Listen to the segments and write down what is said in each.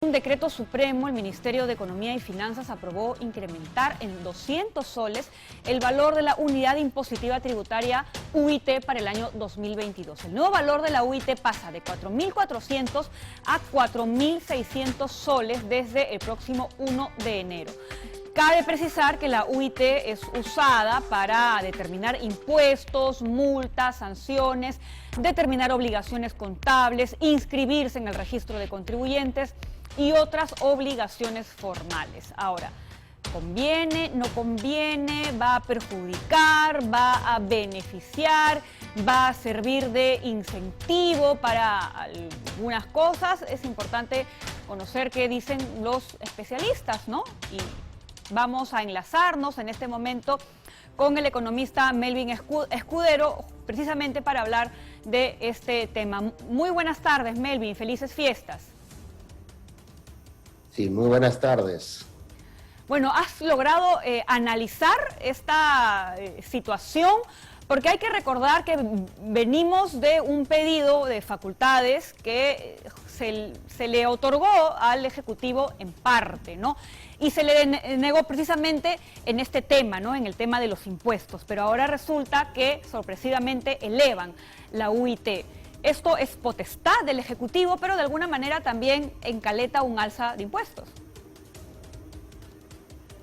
Un decreto supremo, el Ministerio de Economía y Finanzas aprobó incrementar en 200 soles el valor de la unidad impositiva tributaria UIT para el año 2022. El nuevo valor de la UIT pasa de 4.400 a 4.600 soles desde el próximo 1 de enero. Cabe precisar que la UIT es usada para determinar impuestos, multas, sanciones, determinar obligaciones contables, inscribirse en el registro de contribuyentes y otras obligaciones formales. Ahora, ¿conviene, no conviene? ¿Va a perjudicar? ¿Va a beneficiar? ¿Va a servir de incentivo para algunas cosas? Es importante conocer qué dicen los especialistas, ¿no? Y vamos a enlazarnos en este momento con el economista Melvin Escudero, precisamente para hablar de este tema. Muy buenas tardes, Melvin. Felices fiestas. Sí, muy buenas tardes. Bueno, has logrado analizar esta situación, porque hay que recordar que venimos de un pedido de facultades que se le otorgó al Ejecutivo en parte, ¿no? Y se le negó precisamente en este tema, ¿no? En el tema de los impuestos, pero ahora resulta que sorpresivamente elevan la UIT. Esto es potestad del Ejecutivo, pero de alguna manera también encaleta un alza de impuestos.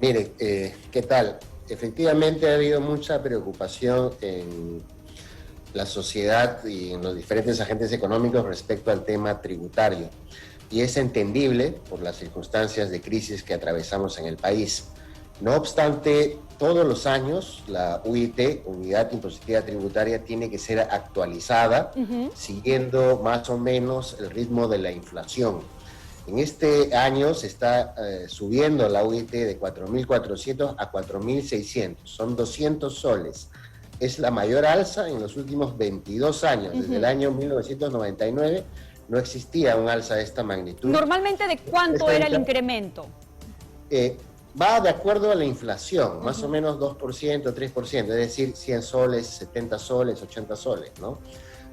Mire, ¿qué tal? Efectivamente ha habido mucha preocupación en la sociedad y en los diferentes agentes económicos respecto al tema tributario. Y es entendible por las circunstancias de crisis que atravesamos en el país. No obstante, todos los años la UIT, Unidad Impositiva Tributaria, tiene que ser actualizada siguiendo más o menos el ritmo de la inflación. En este año se está subiendo la UIT de 4.400 a 4.600, son 200 soles. Es la mayor alza en los últimos 22 años, desde el año 1999 no existía un alza de esta magnitud. ¿Normalmente de cuánto era el incremento? Va de acuerdo a la inflación, más o menos 2%, 3%, es decir, 100 soles, 70 soles, 80 soles, ¿no?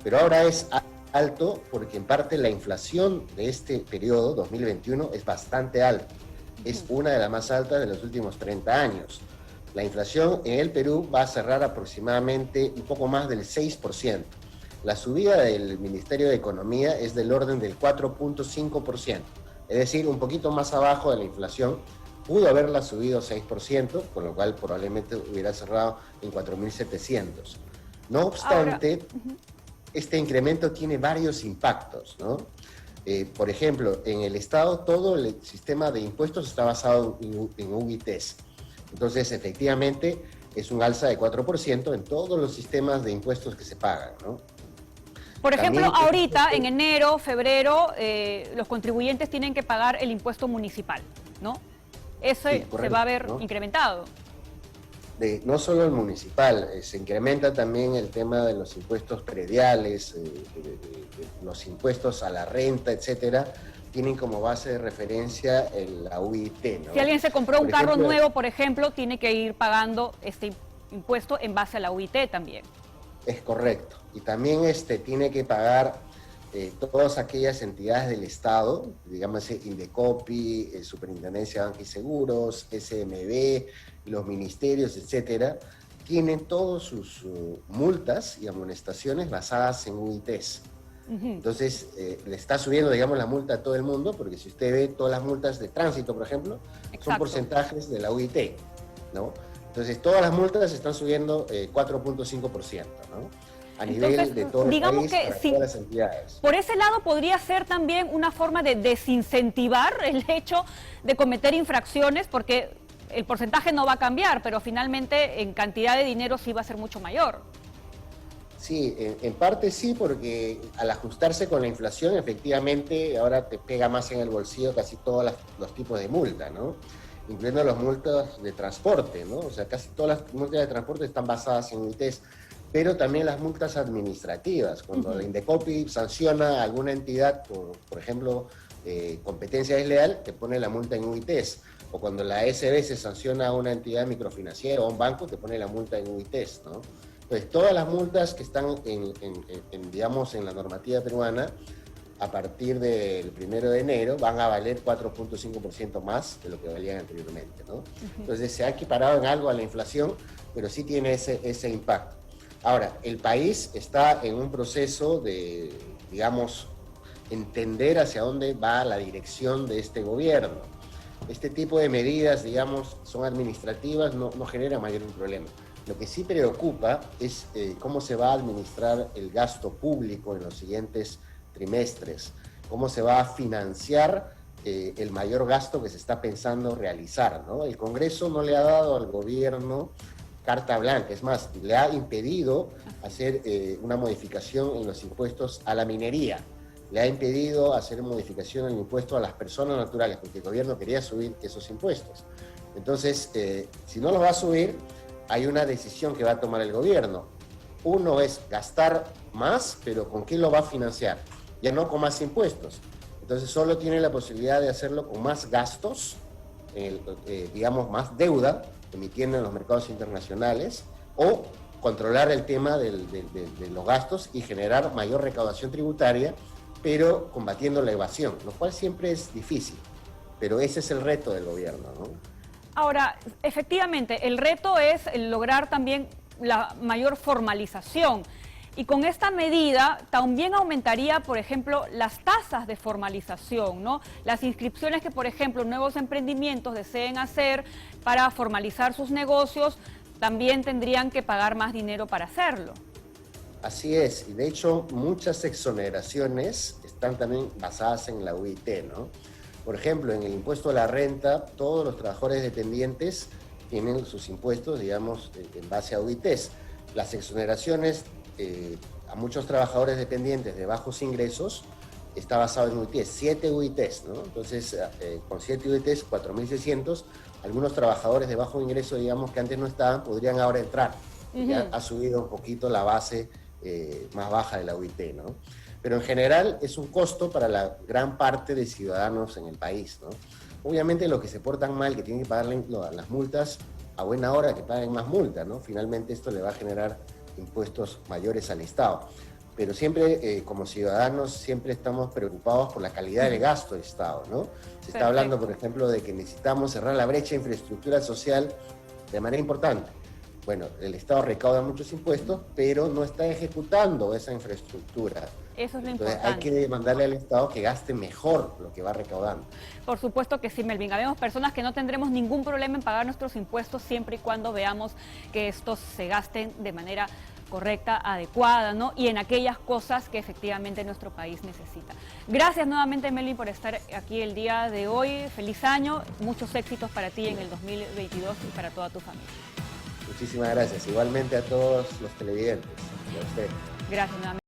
Pero ahora es alto porque en parte la inflación de este periodo, 2021, es bastante alta. Es una de las más altas de los últimos 30 años. La inflación en el Perú va a cerrar aproximadamente un poco más del 6%. La subida del Ministerio de Economía es del orden del 4.5%, es decir, un poquito más abajo de la inflación. Pudo haberla subido 6%, con lo cual probablemente hubiera cerrado en 4.700. No obstante, este incremento tiene varios impactos, ¿no? Por ejemplo, en el Estado todo el sistema de impuestos está basado en UITs. Entonces, efectivamente, es un alza de 4% en todos los sistemas de impuestos que se pagan, ¿no? Por ejemplo, ahorita, en enero, febrero, los contribuyentes tienen que pagar el impuesto municipal, ¿no? Eso sí, correcto, se va a ver, ¿no?, incrementado. No solo el municipal, se incrementa también el tema de los impuestos prediales, los impuestos a la renta, etcétera, tienen como base de referencia la UIT, ¿no? Si alguien se compró un carro nuevo, por ejemplo, tiene que ir pagando este impuesto en base a la UIT también. Es correcto. Y también tiene que pagar todas aquellas entidades del Estado, digamos Indecopi, Superintendencia de Banca y Seguros, SMB, los ministerios, etcétera, tienen todas sus multas y amonestaciones basadas en UITs. Entonces, le está subiendo, digamos, la multa a todo el mundo, porque si usted ve todas las multas de tránsito, por ejemplo, son porcentajes de la UIT, ¿no? Entonces, todas las multas están subiendo 4.5%, ¿no? A nivel de todo el país, para todas las entidades. Por ese lado podría ser también una forma de desincentivar el hecho de cometer infracciones, porque el porcentaje no va a cambiar, pero finalmente en cantidad de dinero sí va a ser mucho mayor. Sí, en parte sí, porque al ajustarse con la inflación, efectivamente, ahora te pega más en el bolsillo casi todos los tipos de multa, ¿no? Incluyendo las multas de transporte, ¿no? O sea, casi todas las multas de transporte están basadas en UITs, pero también las multas administrativas. Cuando la Indecopi sanciona a alguna entidad por ejemplo, competencia desleal, te pone la multa en UITs. O cuando la SBS sanciona a una entidad microfinanciera o a un banco, te pone la multa en UITs, ¿no? Entonces, todas las multas que están digamos, en la normativa peruana a partir del 1 de enero van a valer 4.5% más de lo que valían anteriormente, ¿no? Entonces se ha equiparado en algo a la inflación, pero sí tiene ese impacto. Ahora, el país está en un proceso de, digamos, entender hacia dónde va la dirección de este gobierno. Este tipo de medidas, digamos, son administrativas, no generan mayor problema. Lo que sí preocupa es cómo se va a administrar el gasto público en los siguientes trimestres, cómo se va a financiar el mayor gasto que se está pensando realizar, ¿no? El Congreso no le ha dado al gobierno carta blanca, es más, le ha impedido hacer una modificación en los impuestos a la minería, le ha impedido hacer modificación en el impuesto a las personas naturales, porque el gobierno quería subir esos impuestos. Entonces, si no los va a subir, hay una decisión que va a tomar el gobierno. Uno es gastar más, pero ¿con qué lo va a financiar? Ya no con más impuestos. Entonces solo tiene la posibilidad de hacerlo con más gastos, digamos más deuda, emitiendo en los mercados internacionales, o controlar el tema de los gastos y generar mayor recaudación tributaria, pero combatiendo la evasión, lo cual siempre es difícil, pero ese es el reto del gobierno, ¿no? Ahora, efectivamente, el reto es lograr también la mayor formalización. Y con esta medida también aumentaría, por ejemplo, las tasas de formalización, ¿no? Las inscripciones que, por ejemplo, nuevos emprendimientos deseen hacer para formalizar sus negocios, también tendrían que pagar más dinero para hacerlo. Así es, y de hecho muchas exoneraciones están también basadas en la UIT, ¿no? Por ejemplo, en el impuesto a la renta, todos los trabajadores dependientes tienen sus impuestos, digamos, en base a UITs. Las exoneraciones a muchos trabajadores dependientes de bajos ingresos está basado en UITs, 7 UITs, ¿no? Entonces, con 7 UITs, 4.600, algunos trabajadores de bajo ingreso, digamos, que antes no estaban, podrían ahora entrar. Ya ha subido un poquito la base más baja de la UIT, ¿no? Pero en general es un costo para la gran parte de ciudadanos en el país, ¿no? Obviamente los que se portan mal, que tienen que pagar las multas, a buena hora que paguen más multas, ¿no? Finalmente esto le va a generar impuestos mayores al Estado. Pero siempre, como ciudadanos, siempre estamos preocupados por la calidad del gasto del Estado, ¿no? Se está hablando, por ejemplo, de que necesitamos cerrar la brecha de infraestructura social de manera importante. Bueno, el Estado recauda muchos impuestos, pero no está ejecutando esa infraestructura. Eso es lo Entonces, importante. hay que demandarle al Estado que gaste mejor lo que va recaudando. Por supuesto que sí, Melvin. Habemos personas que no tendremos ningún problema en pagar nuestros impuestos siempre y cuando veamos que estos se gasten de manera correcta, adecuada, ¿no? Y en aquellas cosas que efectivamente nuestro país necesita. Gracias nuevamente, Melvin, por estar aquí el día de hoy. Feliz año, muchos éxitos para ti en el 2022 y para toda tu familia. Muchísimas gracias. Igualmente a todos los televidentes. Y a usted. Gracias nuevamente.